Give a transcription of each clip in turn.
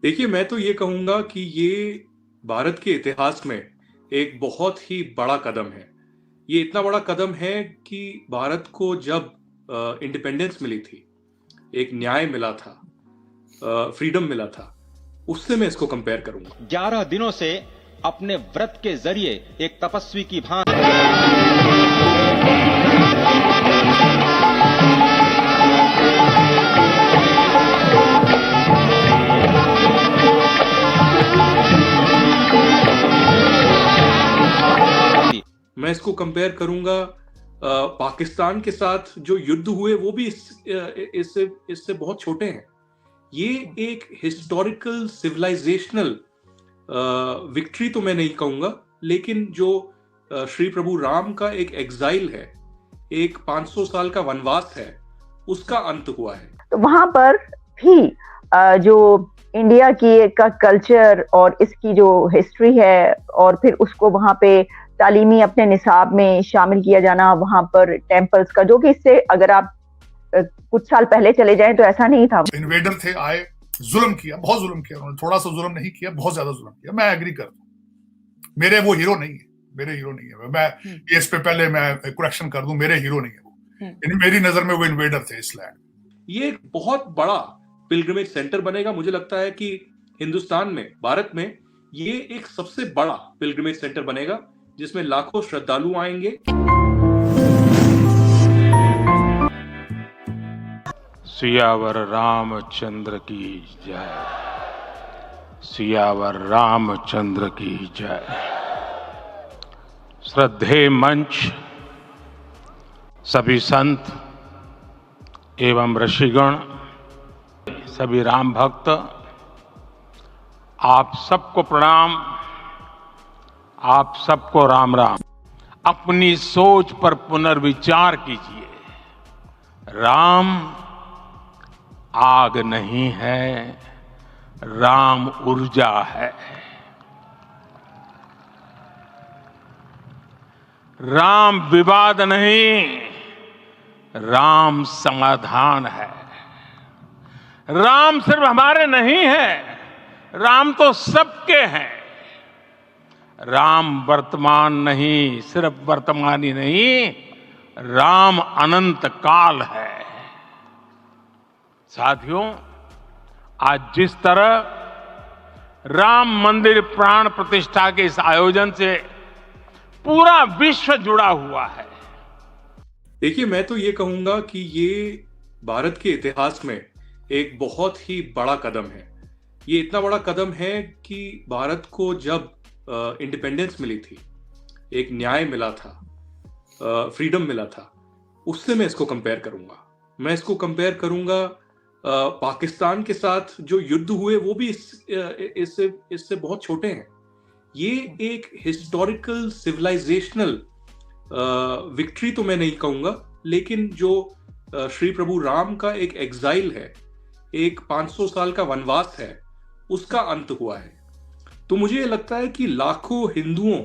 देखिए, मैं तो ये कहूँगा कि ये भारत के इतिहास में एक बहुत ही बड़ा कदम है। ये इतना बड़ा कदम है कि भारत को जब इंडिपेंडेंस मिली थी, एक न्याय मिला था, फ्रीडम मिला था, उससे मैं इसको कंपेयर करूँगा। 11 दिनों से अपने व्रत के जरिए एक तपस्वी की भांति मैं इसको कंपेयर करूँगा पाकिस्तान के साथ जो युद्ध हुए वो भी इससे बहुत छोटे हैं। ये एक हिस्टोरिकल सिविलाइजेशनल विक्ट्री तो मैं नहीं कहूँगा, लेकिन जो श्री प्रभु राम का एक एग्जाइल है, एक 500 साल का वनवास है, उसका अंत हुआ है। तो वहां पर भी जो इंडिया की का कल्चर और इसकी जो हिस्ट्री है और फिर उसको वहां पे तालीमी अपने निसाब में शामिल किया जाना, वहां पर टेम्पल्स का, जो कि इससे अगर आप कुछ साल पहले चले जाएं तो ऐसा नहीं था। इन्वेडर थे, आए, जुल्म किया, बहुत जुल्म किया उन्होंने, थोड़ा सा जुल्म नहीं किया, बहुत ज्यादा जुल्म किया। मैं एग्री करता हूँ, मेरे वो हीरो नहीं है, मेरे हीरो नहीं है। मैं इस पे पहले मैं करेक्शन कर दूं, मेरे हीरो नहीं है वो। मेरी नजर में वो इन्वेडर थे इस लैंड। ये एक बहुत बड़ा पिलग्रिमेज सेंटर बनेगा। मुझे लगता है कि हिंदुस्तान में, भारत में ये एक सबसे बड़ा पिलग्रिमेज सेंटर बनेगा जिसमें लाखों श्रद्धालु आएंगे। सियावर रामचंद्र की जय, सियावर रामचंद्र की जय। श्रद्धेय मंच, सभी संत एवं ऋषिगण, सभी राम भक्त, आप सबको प्रणाम, आप सबको राम राम। अपनी सोच पर पुनर्विचार कीजिए। राम आग नहीं है, राम ऊर्जा है। राम विवाद नहीं, राम समाधान है। राम सिर्फ हमारे नहीं है, राम तो सबके हैं। राम वर्तमान नहीं, सिर्फ वर्तमान ही नहीं, राम अनंत काल है। साथियों, आज जिस तरह राम मंदिर प्राण प्रतिष्ठा के इस आयोजन से पूरा विश्व जुड़ा हुआ है। देखिए, मैं तो ये कहूंगा कि ये भारत के इतिहास में एक बहुत ही बड़ा कदम है। ये इतना बड़ा कदम है कि भारत को जब इंडिपेंडेंस मिली थी, एक न्याय मिला था, फ्रीडम मिला था, उससे मैं इसको कंपेयर करूंगा। मैं इसको कंपेयर करूंगा पाकिस्तान के साथ जो युद्ध हुए वो भी इससे बहुत छोटे हैं। ये एक हिस्टोरिकल सिविलाइजेशनल विक्ट्री तो मैं नहीं कहूंगा, लेकिन जो श्री प्रभु राम का एक एग्जाइल है, एक 500 साल का वनवास है, उसका अंत हुआ है। तो मुझे ये लगता है कि लाखों हिंदुओं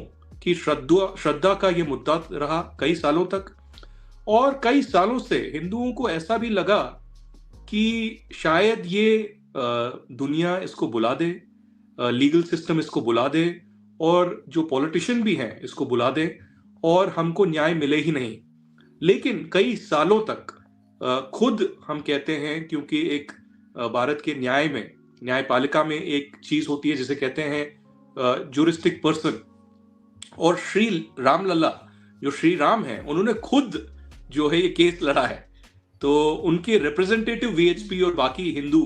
की श्रद्धा का ये मुद्दा रहा कई सालों तक, और कई सालों से हिंदुओं को ऐसा भी लगा कि शायद ये दुनिया इसको बुला दे, लीगल सिस्टम इसको बुला दे, और जो पॉलिटिशियन भी हैं इसको बुला दे, और हमको न्याय मिले ही नहीं। लेकिन कई सालों तक खुद हम कहते हैं, क्योंकि एक भारत के न्याय में, न्यायपालिका में एक चीज होती है जिसे कहते हैं ज्यूरिस्टिक पर्सन, और श्री राम लल्ला जो श्री राम हैं, उन्होंने खुद जो है ये केस लड़ा है। तो उनके रिप्रेजेंटेटिव वीएचपी और बाकी हिंदू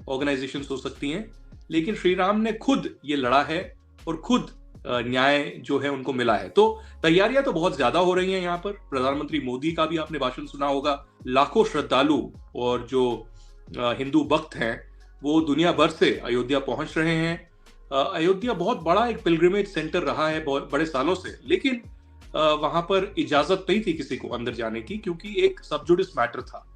ऑर्गेनाइजेशंस हो सकती हैं, लेकिन श्री राम ने खुद ये लड़ा है और खुद न्याय जो है उनको मिला है। तो तैयारियां तो बहुत ज्यादा हो रही हैं यहाँ पर। प्रधानमंत्री मोदी का भी आपने भाषण सुना होगा। लाखों श्रद्धालु और जो हिंदू भक्त हैं वो दुनिया भर से अयोध्या पहुंच रहे हैं। अयोध्या बहुत बड़ा एक पिलग्रिमेज सेंटर रहा है बहुत बड़े सालों से, लेकिन वहां पर इजाजत नहीं थी किसी को अंदर जाने की, क्योंकि एक सबजुडिस मैटर था।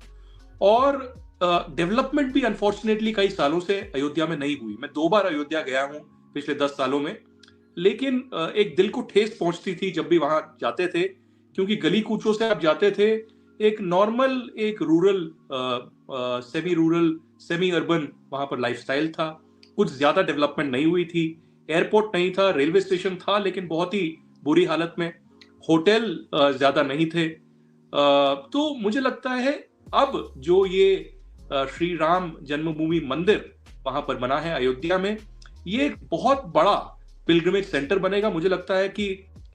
और डेवलपमेंट भी अनफॉर्चुनेटली कई सालों से अयोध्या में नहीं हुई। मैं 2 बार अयोध्या गया हूं पिछले 10 सालों में, लेकिन एक दिल को ठेस पहुंचती थी जब भी वहां जाते थे, क्योंकि गली कूचों से आप जाते थे, एक नॉर्मल, एक rural, semi rural, semi urban वहां पर लाइफस्टाइल था, कुछ ज्यादा डेवलपमेंट नहीं हुई थी, एयरपोर्ट नहीं था, रेलवे स्टेशन था लेकिन बहुत ही बुरी हालत में, होटल ज्यादा नहीं थे। तो मुझे लगता है अब जो ये श्री राम जन्मभूमि मंदिर वहां पर बना है अयोध्या में, ये एक बहुत बड़ा पिलग्रिमेज सेंटर बनेगा। मुझे लगता है कि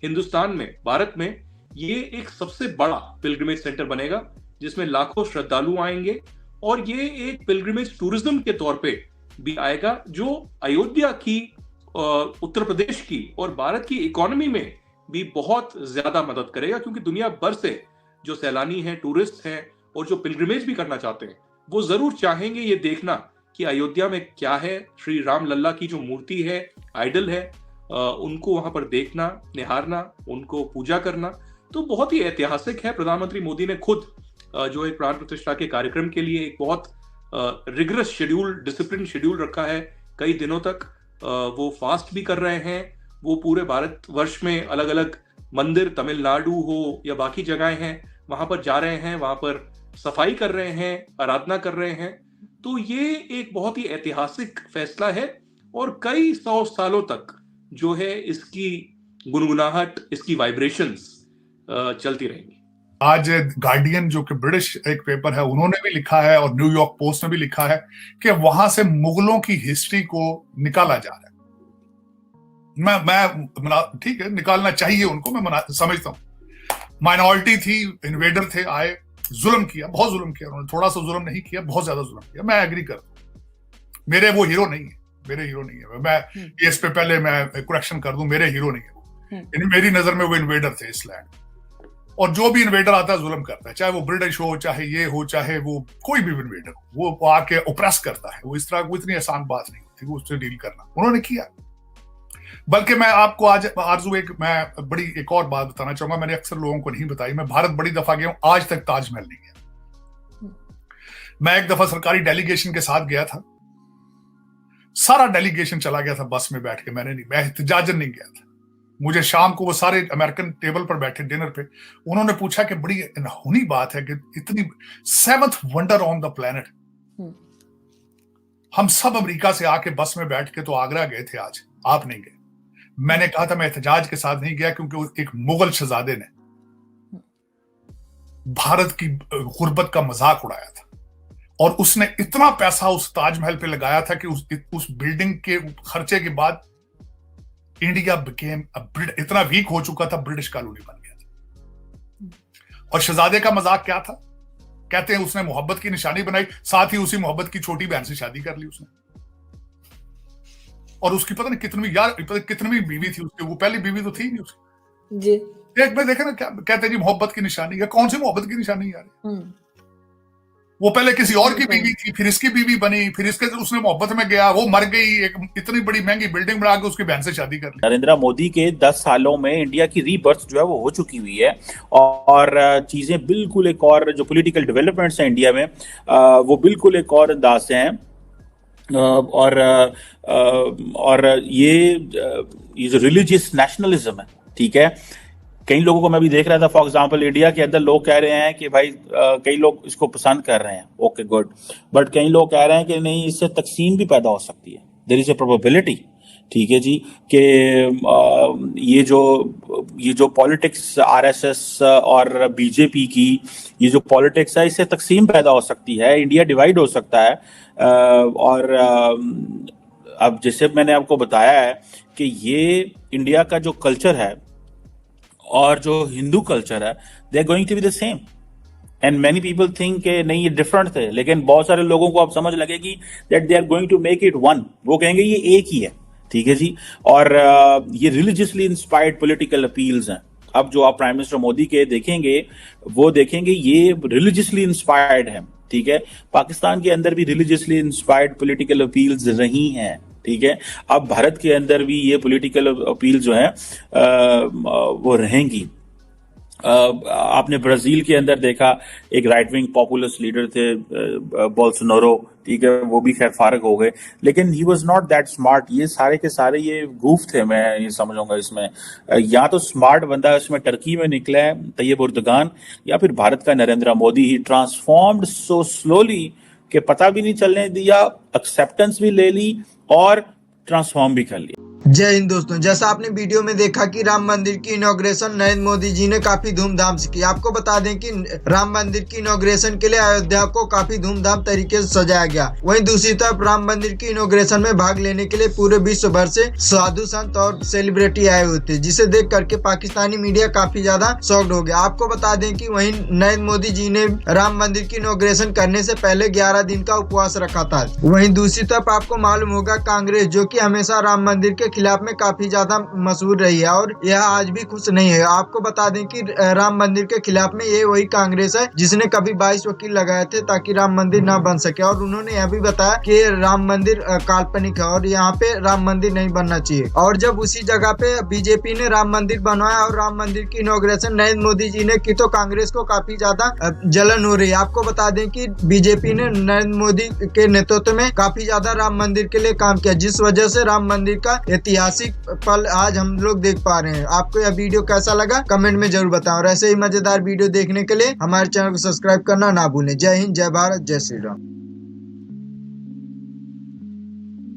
हिंदुस्तान में, भारत में ये एक सबसे बड़ा पिलग्रिमेज सेंटर बनेगा जिसमें लाखों श्रद्धालु आएंगे, और ये एक पिलग्रिमेज टूरिज्म के तौर पे भी आएगा जो अयोध्या की, उत्तर प्रदेश की और भारत की इकोनॉमी में भी बहुत ज्यादा मदद करेगा, क्योंकि दुनिया भर से जो सैलानी हैं, टूरिस्ट हैं और जो पिलग्रिमेज भी करना चाहते हैं, वो जरूर चाहेंगे ये देखना कि अयोध्या में क्या है। श्री राम लल्ला की जो मूर्ति है, आइडल है, उनको वहां पर देखना, निहारना, उनको पूजा करना, तो बहुत ही ऐतिहासिक है। प्रधानमंत्री मोदी ने खुद जो एक प्राण प्रतिष्ठा के कार्यक्रम के लिए एक बहुत रिगरस शेड्यूल, डिसिप्लिन शेड्यूल रखा है। कई दिनों तक वो फास्ट भी कर रहे हैं। वो पूरे भारतवर्ष में अलग अलग मंदिर, तमिलनाडु हो या बाकी जगहें हैं, वहां पर जा रहे हैं, वहां पर सफाई कर रहे हैं, आराधना कर रहे हैं। तो ये एक बहुत ही ऐतिहासिक फैसला है और कई 100 सालों तक जो है इसकी गुनगुनाहट, इसकी वाइब्रेशंस चलती रहेंगी। आज गार्डियन जो कि ब्रिटिश एक पेपर है, उन्होंने भी लिखा है और न्यूयॉर्क पोस्ट ने भी लिखा है कि वहां से मुगलों की हिस्ट्री को निकाला जा रहा है। मैं ठीक है, निकालना चाहिए उनको, मैं समझता हूं। माइनॉरिटी थी, इन्वेडर थे, आए, जुल्म किया, बहुत जुल्म किया उन्होंने, थोड़ा सा जुल्म नहीं किया, बहुत ज्यादा जुल्म किया। मैं एग्री करता हूं, मेरे वो हीरो नहीं है, मेरे हीरो नहीं है। मैं इस पे पहले मैं करेक्शन कर दूं, मेरे हीरो नहीं है वो। मेरी नजर में वो इन्वेडर थे इस लैंड, और जो भी इन्वेडर आता है जुल्म करता है, चाहे वो ब्रिटिश हो, चाहे ये हो, चाहे वो कोई भी इन्वेडर हो, वो आके ओप्रेस करता है। वो इस तरह, वो इतनी आसान बात नहीं होती वो उससे डील करना, उन्होंने किया। बल्कि मैं आपको आज आरजू मैं बड़ी एक और बात बताना चाहूंगा, मैंने अक्सर लोगों को नहीं बताई। मैं भारत बड़ी दफा गया हूं, आज तक ताजमहल नहीं गया। मैं एक दफा सरकारी डेलीगेशन के साथ गया था, सारा डेलीगेशन चला गया था बस में बैठ के, मैंने नहीं, मैं एहतजाजन नहीं गया था। मुझे शाम को वो सारे अमेरिकन टेबल पर बैठे डिनर पे, उन्होंने पूछा कि बड़ी अनहोनी बात है कि इतनी 7th wonder on the planet, हम सब अमेरिका से आके बस में बैठ के तो आगरा गए थे, आज आप नहीं गए। मैंने कहा था मैं एहतजाज के साथ नहीं गया क्योंकि एक मुगल शहजादे ने भारत की गुर्बत का मजाक उड़ाया था, और उसने इतना पैसा उस ताजमहल पे लगाया था कि उस बिल्डिंग के खर्चे के बाद इंडिया बिकेम इतना वीक हो चुका था, ब्रिटिश कॉलोनी बन गया था। और शहजादे का मजाक क्या था? कहते हैं उसने मोहब्बत की निशानी बनाई, साथ ही उसी मोहब्बत की छोटी बहन से शादी कर ली उसने, और उसकी पता नहीं कितनी बीवी थी उसकी, वो पहली बीवी तो थी नहीं उसकी जी। एक में देखे ना, क्या कहते हैं जी मोहब्बत की निशानी है, कौन सी मोहब्बत की निशानी यार? वो पहले किसी और की बीवी थी, फिर इसकी बीवी बनी, फिर इसके उसने मोहब्बत में गया, वो मर गई, एक इतनी बड़ी महंगी बिल्डिंग बना के उसकी बहन से शादी कर ली। नरेंद्र मोदी के 10 सालों में इंडिया की रीबर्थ जो है वो हो चुकी हुई है, और चीजें बिल्कुल एक और, जो पॉलिटिकल डेवलपमेंट्स हैं इंडिया में वो बिल्कुल एक और अंदाज से हैं। और ये जो रिलीजियस नेशनलिज्म है, ठीक है, कई लोगों को मैं भी देख रहा था, फॉर एग्जांपल इंडिया के अंदर लोग कह रहे हैं कि भाई कई लोग इसको पसंद कर रहे हैं, ओके गुड, बट कई लोग कह रहे हैं कि नहीं, इससे तकसीम भी पैदा हो सकती है, देयर इज ए प्रोबेबिलिटी, ठीक है जी, कि ये जो पॉलिटिक्स आरएसएस और बीजेपी की ये जो पॉलिटिक्स है, इससे तकसीम पैदा हो सकती है, इंडिया डिवाइड हो सकता है। और अब जैसे मैंने आपको बताया है कि ये इंडिया का जो कल्चर है और जो हिंदू कल्चर है, they are going to be the same, and many people think कि नहीं ये डिफरेंट थे, लेकिन बहुत सारे लोगों को अब समझ लगेगी that they are going to make it one, वो कहेंगे ये एक ही है, ठीक है जी। और ये रिलीजियसली इंस्पायर्ड पॉलिटिकल अपील्स हैं। अब जो आप प्राइम मिनिस्टर मोदी के देखेंगे, वो देखेंगे ये रिलीजियसली इंस्पायर्ड है, ठीक है। पाकिस्तान के अंदर भी रिलीजियसली इंस्पायर्ड पॉलिटिकल अपील्स रही हैं, ठीक है। अब भारत के अंदर भी ये पॉलिटिकल अपील जो है वो रहेंगी। आपने ब्राजील के अंदर देखा, एक राइट विंग पॉपुलिस्ट लीडर थे बोल्सोनारो, ठीक है, वो भी खैर फारग हो गए, लेकिन he was not that smart. ये सारे के सारे ये गूफ थे, मैं ये समझूंगा इसमें। या तो स्मार्ट बंदा इसमें टर्की में निकला है तैयब उर्दगान, या फिर भारत का नरेंद्र मोदी। ही ट्रांसफॉर्म्ड सो स्लोली कि पता भी नहीं चलने दिया, एक्सेप्टेंस भी ले ली, और ट्रांसफॉर्म भी कर लिया। जय हिंद दोस्तों, जैसा आपने वीडियो में देखा कि राम मंदिर की इनॉग्रेशन नरेंद्र मोदी जी ने काफी धूमधाम से की। आपको बता दें कि राम मंदिर की इनॉग्रेशन के लिए अयोध्या को काफी धूमधाम तरीके से सजाया गया। वहीं दूसरी तरफ राम मंदिर की इनॉग्रेशन में भाग लेने के लिए पूरे विश्व भर से साधु संत और सेलिब्रिटी आए हुए थे, जिसे देख करके पाकिस्तानी मीडिया काफी ज्यादा शॉक्ड हो गया। आपको बता दें कि वहीं नरेंद्र मोदी जी ने राम मंदिर की इनॉग्रेशन करने से पहले 11 दिन का उपवास रखा था। वहीं दूसरी तरफ आपको मालूम होगा कांग्रेस, जो कि हमेशा राम मंदिर के खिलाफ में काफी ज्यादा मशहूर रही है और यह आज भी खुश नहीं है। आपको बता दें कि राम मंदिर के खिलाफ में ये वही कांग्रेस है जिसने कभी 22 वकील लगाए थे ताकि राम मंदिर न बन सके, और उन्होंने यह भी बताया कि राम मंदिर काल्पनिक है और यहाँ पे राम मंदिर नहीं बनना चाहिए। और जब उसी जगह पे बीजेपी ने राम मंदिर बनवाया और राम मंदिर की इनॉग्रेशन नरेंद्र मोदी जी ने की, तो कांग्रेस को काफी ज्यादा जलन हो रही है। आपको बता दें कि बीजेपी ने नरेंद्र मोदी के नेतृत्व में काफी ज्यादा राम मंदिर के लिए काम किया, जिस वजह से राम मंदिर का ऐतिहासिक पल आज हम लोग देख पा रहे हैं। आपको यह वीडियो कैसा लगा कमेंट में जरूर बताएं, और ऐसे ही मजेदार वीडियो देखने के लिए हमारे चैनल को सब्सक्राइब करना ना भूलें। जय हिंद, जय भारत, जय श्री राम।